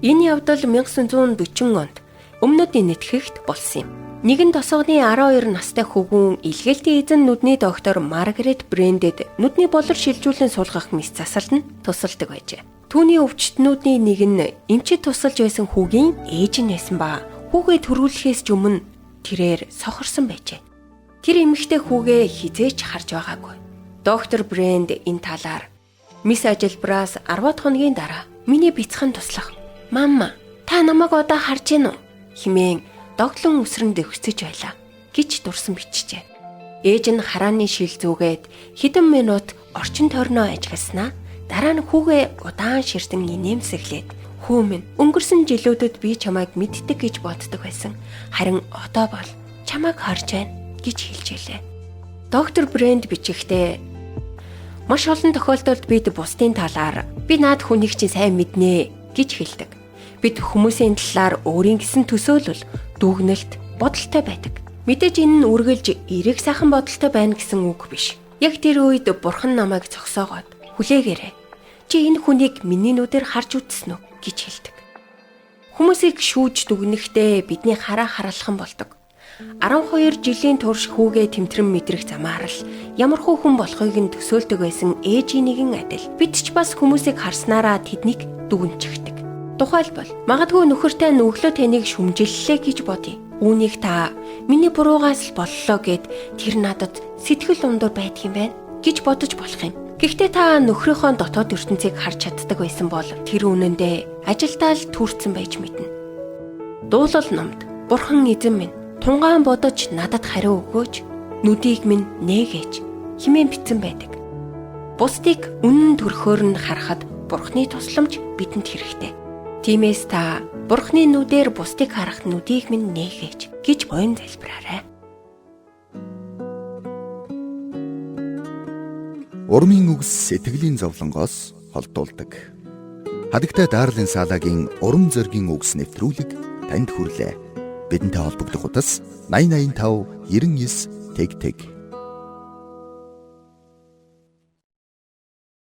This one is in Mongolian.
Энэ явдал 1940 онд Өмнөдийн Нэтхэгт болсон юм. Нэгэн тосгоны 12 настай хөвгүүн илгээлтийн эзэн нүдний доктор Маргарет Брендэд нүдний болор шилжүүлэн суулгах мэс засалд нь тусалдаг байжээ. Түүний өвчтнүүдийн нэг нь эмчит тусалж байсан хүүгийн ээж нь байсан ба хүүгээ төрүүлэхээс өмнө тэрээр сохорсон байжээ. Тэр эмэгтэй хүүгээ хизээч харж байгаагүй. Доктор Брэнд энэ талаар мис ажилбараас 10 хоногийн дараа миний бяцхан туслах. "Мама, та намайг одоо харж гин үү?" хэмээн доглон үсрэнд өгсөж байлаа гэж дурсан бичжээ. Ээж нь харааны шил зүгээд хэдэн минут орчин тойрноо ажигласнаа дараа нь хүүгээ удаан ширтэн инээмсэглээд "Хүү минь, өнгөрсөн жилүүдэд би чамайг мэддэг гэж боддог байсан. Харин одоо бол чамайг харж байна" гэж хэлжээ. Доктор Брэнд бичихтэй маш олон тохиолдолд бид бусдын талаар "Би наад хүнийг чинь сайн мэднэ" гэж хэлдэг. Бид хүмүүсийн талаар өөрийн гэсэн төсөөлөл, дүгнэлт, бодолтой байдаг. Мэдээж энэ нь үргэлж эерэг сайхан бодолтой байна гэсэн үг биш. Яг тэр үед бурхан намайг зогсоогоод "Хүлээгээрэй. Чи энэ хүнийг миний нүдээр харж үзсэн үү?" гэж хэлдэг. Хүмүүсийг шүүж дүгнэхдээ бидний хараа харалхан болдог. 12 жилийн турш хүүгээ тэмтрэн мэдрэх замаар л ямархуу хүн болохыг нь төсөөлдөг байсан ээжийн нэгэн адил бид ч бас хүмүүсийг харснараа тэднийг дүгнчихдэг. Тухайлбал магадгүй нөхөртэй өглөө таныг шүмжиллээ гэж бодъё. Үүнийг та "Миний буруугаас л боллоо" гэд тэр надад сэтгэл унdur байдаг юм байна гэж бодож болох юм. Гэхдээ та нөхрийнхөө дотоод ертөнцийг харж чаддаг байсан бол тэр үнэндээ ажилдаа л түүрцэн байж мэднэ. Дуулал номд "Бурхан эзэн минь, тунгаан бодож надад хариу өгөөч, нүдийг минь нээгэж" хэмээн бичсэн байдаг. Бусдыг үнэн төрхөөр нь харахад Бурханы тусламж бидэнд хэрэгтэй. Тиймээс та Бурханы нүдээр бусдыг харах нүдийг минь нээгэж гэж буян залбираарай. Урмын үгс сэтгэлийн зовлонгоос холдуулдаг. Хадагтай Дарлин Салагийн урам зоригийн үгс нэвтрүүлэг танд хүрлээ. Бидэнтэй холбогдох утас 8085 99 тэг тэг.